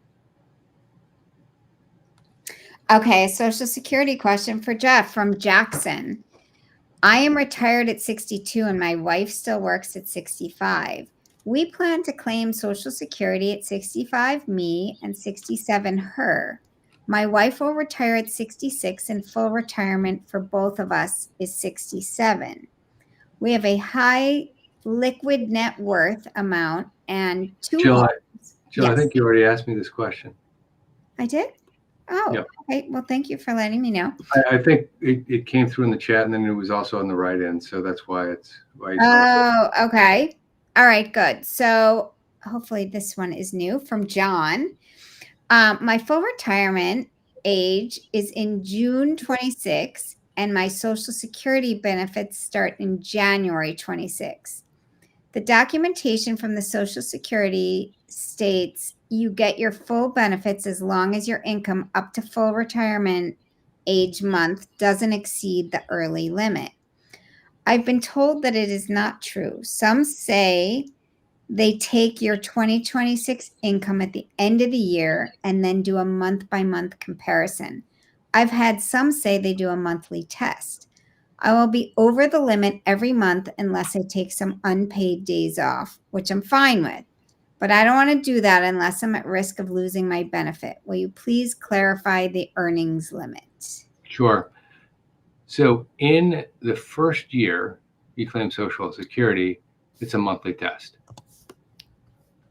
Okay, Social Security question for Geoff from Jackson. I am retired at 62 and my wife still works at 65. We plan to claim Social Security at 65, me, and 67, her. My wife will retire at 66 and full retirement for both of us is 67. We have a high liquid net worth amount and two Jill, homes. Jill, Yes. I think you already asked me this question. I did? Oh, Yep. okay. Well, thank you for letting me know. I think it came through in the chat, and then it was also on the right end, so that's why it's why. Oh, okay. All right, good. So hopefully this one is new from John. My full retirement age is in June 26, and my Social Security benefits start in January 26. The documentation from the Social Security states you get your full benefits as long as your income up to full retirement age month doesn't exceed the early limit. I've been told that it is not true. Some say they take your 2026 income at the end of the year and then do a month-by-month comparison. I've had some say they do a monthly test. I will be over the limit every month unless I take some unpaid days off, which I'm fine with. But I don't want to do that unless I'm at risk of losing my benefit. Will you please clarify the earnings limit? Sure. So in the first year you claim Social Security, it's a monthly test.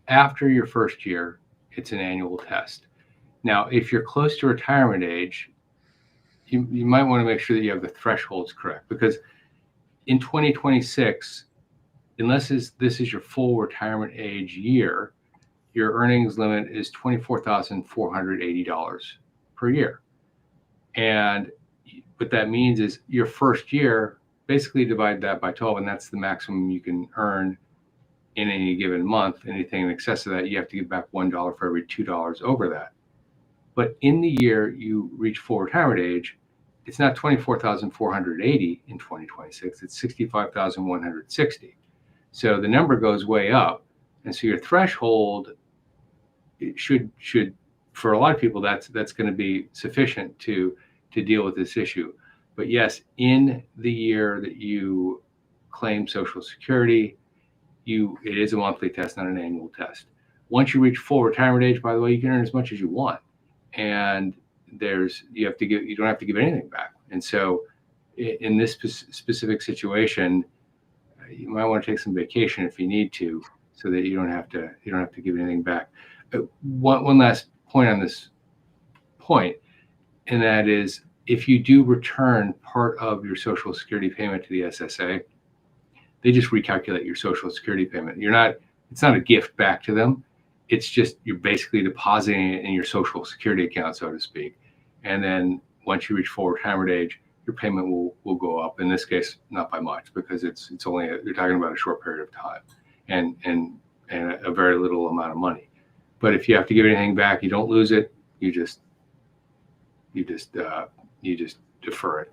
After your first year, it's an annual test. Now, if you're close to retirement age, you might want to make sure that you have the thresholds correct, because in 2026, unless this is your full retirement age year, your earnings limit is $24,480 per year. And what that means is your first year, basically divide that by 12, and that's the maximum you can earn in any given month. Anything in excess of that, you have to give back $1 for every $2 over that. But in the year you reach full retirement age, it's not 24,480 in 2026, it's 65,160. So the number goes way up. And so your threshold should for a lot of people, that's going to be sufficient to deal with this issue. But yes, in the year that you claim Social Security, it is a monthly test, not an annual test. Once you reach full retirement age, by the way, you can earn as much as you want, and you don't have to give anything back. And so, in this specific situation, you might want to take some vacation if you need to, so that you don't have to give anything back. One last point on this point, and that is, if you do return part of your Social Security payment to the SSA, they just recalculate your Social Security payment. It's not a gift back to them. It's just you're basically depositing it in your Social Security account, so to speak. And then once you reach full retirement age, your payment will go up. In this case, not by much, because it's only you're talking about a short period of time and a very little amount of money. But if you have to give anything back, you don't lose it. You just defer it.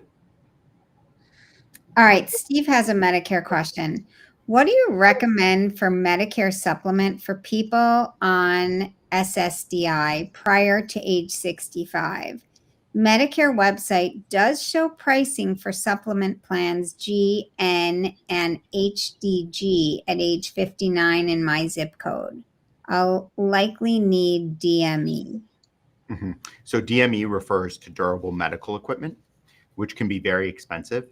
All right, Steve has a Medicare question. What do you recommend for Medicare supplement for people on SSDI prior to age 65? Medicare website does show pricing for supplement plans G, N, and HDG at age 59 in my zip code. I'll likely need DME. Mm-hmm. So DME refers to durable medical equipment, which can be very expensive.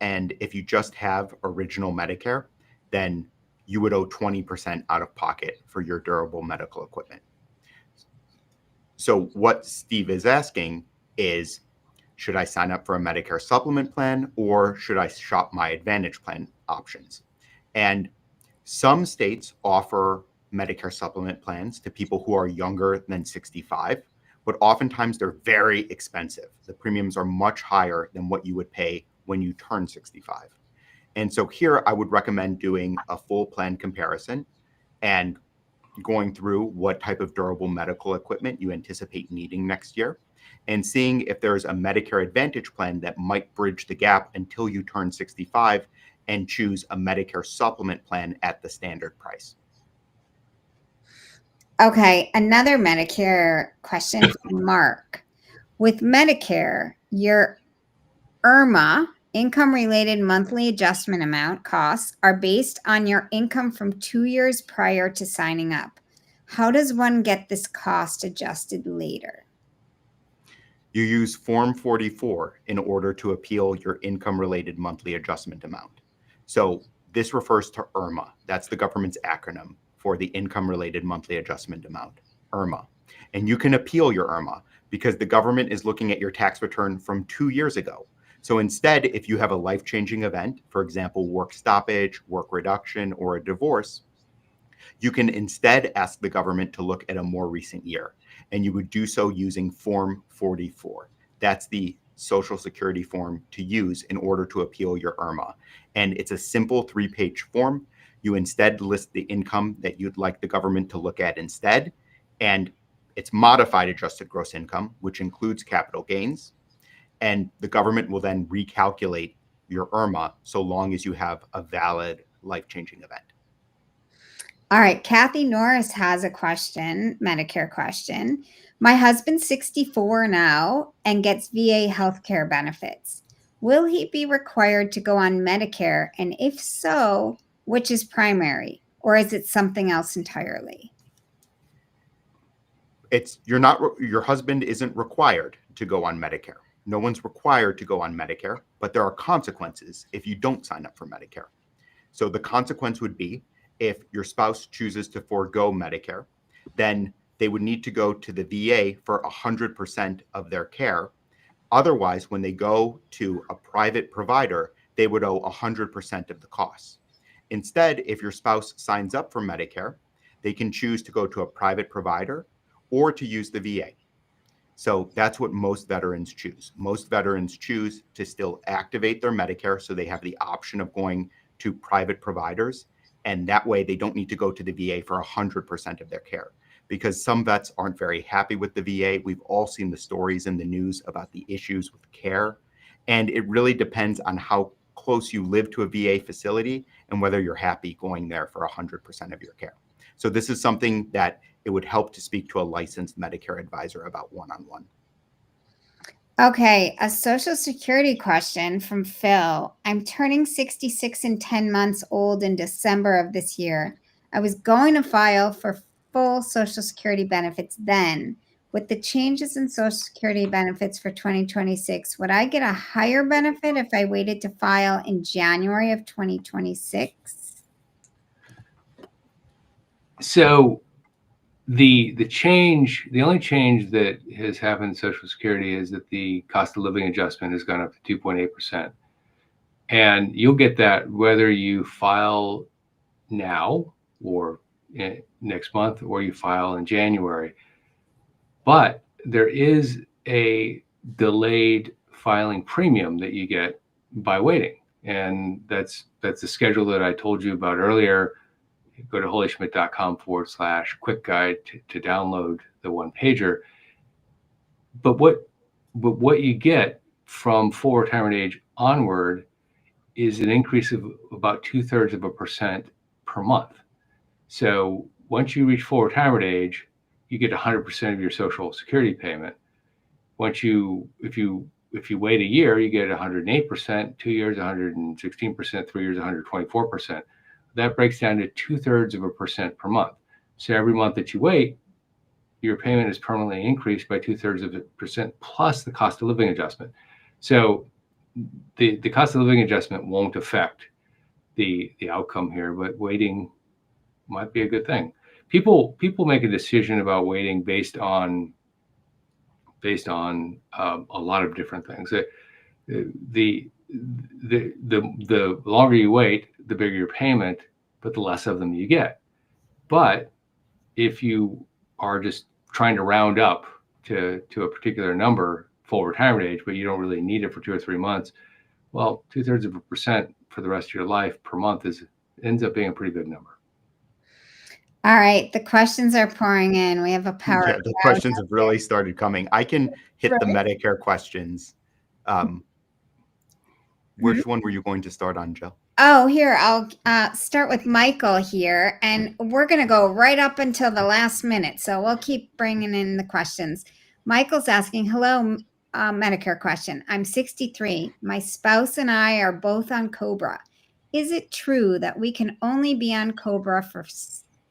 And if you just have original Medicare, then you would owe 20% out of pocket for your durable medical equipment. So what Steve is asking is, should I sign up for a Medicare supplement plan or should I shop my Advantage plan options? And some states offer Medicare supplement plans to people who are younger than 65, but oftentimes they're very expensive. The premiums are much higher than what you would pay when you turn 65. And so here I would recommend doing a full plan comparison and going through what type of durable medical equipment you anticipate needing next year and seeing if there's a Medicare Advantage plan that might bridge the gap until you turn 65 and choose a Medicare supplement plan at the standard price. Okay, another Medicare question from Mark. With Medicare, your IRMAA, income-related monthly adjustment amount costs, are based on your income from 2 years prior to signing up. How does one get this cost adjusted later? You use Form 44 in order to appeal your income-related monthly adjustment amount. So this refers to IRMAA. That's the government's acronym for the income-related monthly adjustment amount, IRMAA. And you can appeal your IRMAA because the government is looking at your tax return from 2 years ago. So instead, if you have a life-changing event, for example, work stoppage, work reduction, or a divorce, you can instead ask the government to look at a more recent year. And you would do so using Form 44. That's the Social Security form to use in order to appeal your IRMAA. And it's a simple 3-page form. You instead list the income that you'd like the government to look at instead. And it's modified adjusted gross income, which includes capital gains. And the government will then recalculate your IRMAA so long as you have a valid life-changing event. All right, Kathy Norris has a question, Medicare question. My husband's 64 now and gets VA healthcare benefits. Will he be required to go on Medicare? And if so, which is primary? Or is it something else entirely? Your husband isn't required to go on Medicare. No one's required to go on Medicare, but there are consequences if you don't sign up for Medicare. So the consequence would be if your spouse chooses to forego Medicare, then they would need to go to the VA for 100% of their care. Otherwise, when they go to a private provider, they would owe 100% of the costs. Instead, if your spouse signs up for Medicare, they can choose to go to a private provider or to use the VA. So that's what most veterans choose. Most veterans choose to still activate their Medicare so they have the option of going to private providers. And that way they don't need to go to the VA for 100% of their care, because some vets aren't very happy with the VA. We've all seen the stories in the news about the issues with care. And it really depends on how close you live to a VA facility and whether you're happy going there for 100% of your care. So this is something that it would help to speak to a licensed Medicare advisor about one-on-one. Okay, a Social Security question from Phil. I'm turning 66 and 10 months old in December of this year. I was going to file for full Social Security benefits then. With the changes in Social Security benefits for 2026, would I get a higher benefit if I waited to file in January of 2026? So the only change that has happened in Social Security is that the cost of living adjustment has gone up to 2.8%. And you'll get that whether you file now or next month or you file in January. But there is a delayed filing premium that you get by waiting. And that's the schedule that I told you about earlier. Go to holyschmidt.com/quick guide to download the one pager. But what you get from full retirement age onward is an increase of about 2/3% per month. So once you reach full retirement age, you get 100% of your Social Security payment. If you wait a year, you get 108%, 2 years 116%, 3 years 124%. That breaks down to 2/3% per month. So every month that you wait, your payment is permanently increased by 2/3% plus the cost of living adjustment. So the cost of living adjustment won't affect the outcome here, but waiting might be a good thing. People make a decision about waiting based on based on a lot of different things. The longer you wait, the bigger your payment, but the less of them you get. But if you are just trying to round up to a particular number, full retirement age, but you don't really need it for 2 or 3 months, well, 0.2% for the rest of your life per month ends up being a pretty good number. All right, the questions are pouring in. We have a power. Yeah, the questions have really started coming. I can hit the Medicare questions. Which one were you going to start on, Jill? Oh, here, I'll start with Michael here, and we're going to go right up until the last minute, so we'll keep bringing in the questions. Michael's asking, hello, Medicare question. I'm 63. My spouse and I are both on COBRA. Is it true that we can only be on COBRA for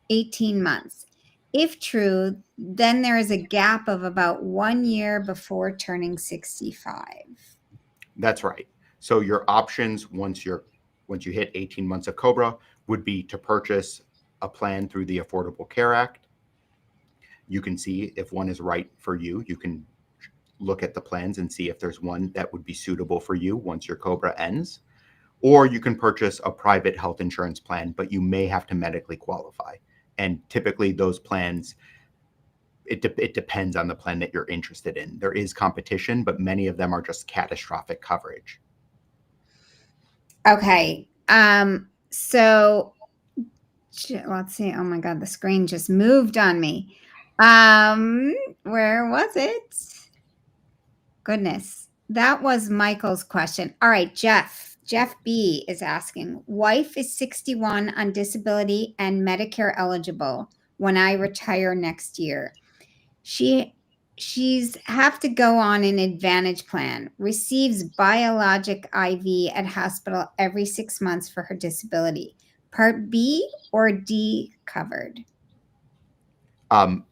18 months? If true, then there is a gap of about 1 year before turning 65. That's right. So your options once you hit 18 months of COBRA would be to purchase a plan through the Affordable Care Act. You can see if one is right for you. You can look at the plans and see if there's one that would be suitable for you once your COBRA ends. Or you can purchase a private health insurance plan, but you may have to medically qualify. And typically those plans, it depends on the plan that you're interested in. There is competition, but many of them are just catastrophic coverage. Okay. So let's see. Oh my God, the screen just moved on me. Where was it? Goodness. That was Michael's question. All right, Jeff B is asking, wife is 61 on disability and Medicare eligible when I retire next year. She's have to go on an Advantage plan, receives biologic IV at hospital every 6 months for her disability. Part B or D covered?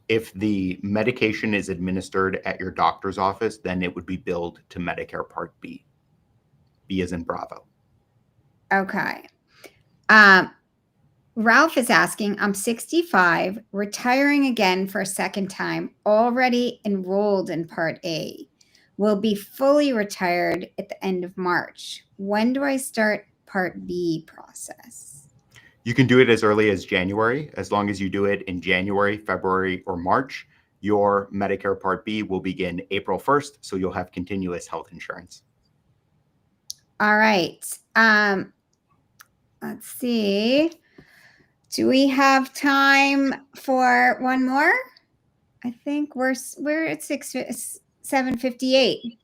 If the medication is administered at your doctor's office, then it would be billed to Medicare Part B. B as in Bravo. Okay. Ralph is asking, I'm 65, retiring again for a second time, already enrolled in Part A. Will be fully retired at the end of March. When do I start Part B process? You can do it as early as January. As long as you do it in January, February, or March, your Medicare Part B will begin April 1st, so you'll have continuous health insurance. All right. Let's see. Do we have time for one more? I think we're at 7:58.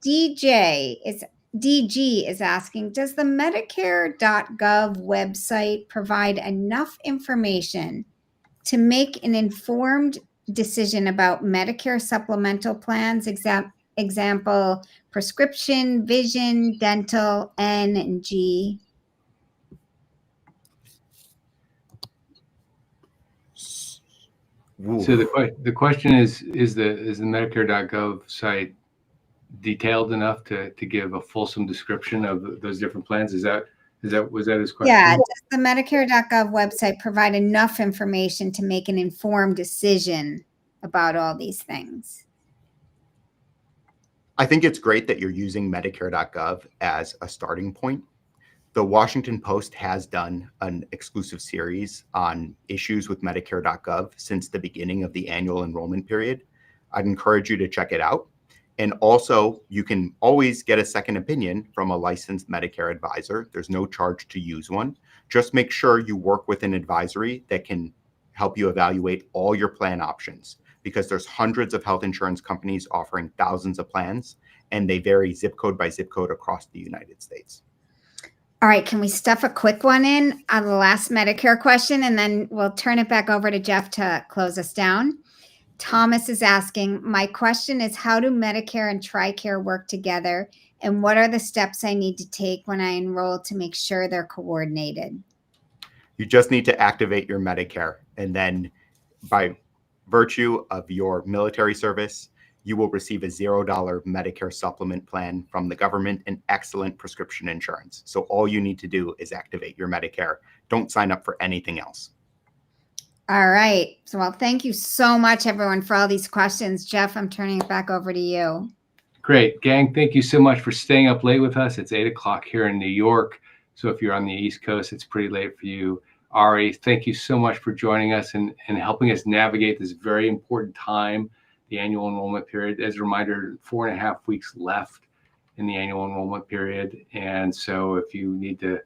DG is asking, does the Medicare.gov website provide enough information to make an informed decision about Medicare supplemental plans? Example, prescription, vision, dental, N and G. Ooh. So the question is the Medicare.gov site detailed enough to give a fulsome description of those different plans? Was that his question? Yeah, does the Medicare.gov website provide enough information to make an informed decision about all these things? I think it's great that you're using Medicare.gov as a starting point. The Washington Post has done an exclusive series on issues with Medicare.gov since the beginning of the annual enrollment period. I'd encourage you to check it out. And also, you can always get a second opinion from a licensed Medicare advisor. There's no charge to use one. Just make sure you work with an advisory that can help you evaluate all your plan options, because there's hundreds of health insurance companies offering thousands of plans, and they vary zip code by zip code across the United States. All right, can we stuff a quick one in on the last Medicare question, and then we'll turn it back over to Geoff to close us down? Thomas is asking, my question is, how do Medicare and TRICARE work together, and what are the steps I need to take when I enroll to make sure they're coordinated? You just need to activate your Medicare, and then by virtue of your military service, you will receive a $0 Medicare supplement plan from the government and excellent prescription insurance. So all you need to do is activate your Medicare. Don't sign up for anything else. All right. So, well, thank you so much, everyone, for all these questions. Geoff, I'm turning it back over to you. Great. Gang, thank you so much for staying up late with us. It's 8 o'clock here in New York. So if you're on the East Coast, it's pretty late for you. Ari, thank you so much for joining us and helping us navigate this very important time, the annual enrollment period. As a reminder, 4.5 weeks left in the annual enrollment period. And so if you need to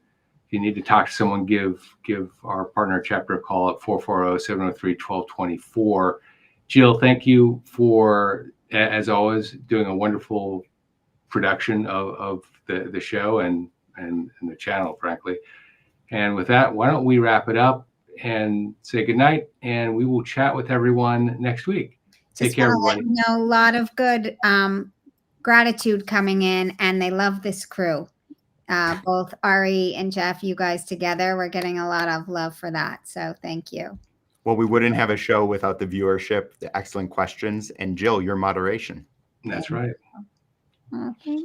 talk to someone, give our partner chapter a call at 440-703-1224. Jill, thank you for, as always, doing a wonderful production of the show and the channel, frankly. And with that, why don't we wrap it up and say goodnight, and we will chat with everyone next week. Take care, everybody. A lot of good gratitude coming in, and they love this crew. Both Ari and Geoff, you guys together, we're getting a lot of love for that. So thank you. Well, we wouldn't have a show without the viewership, the excellent questions, and Jill, your moderation. That's right. Okay.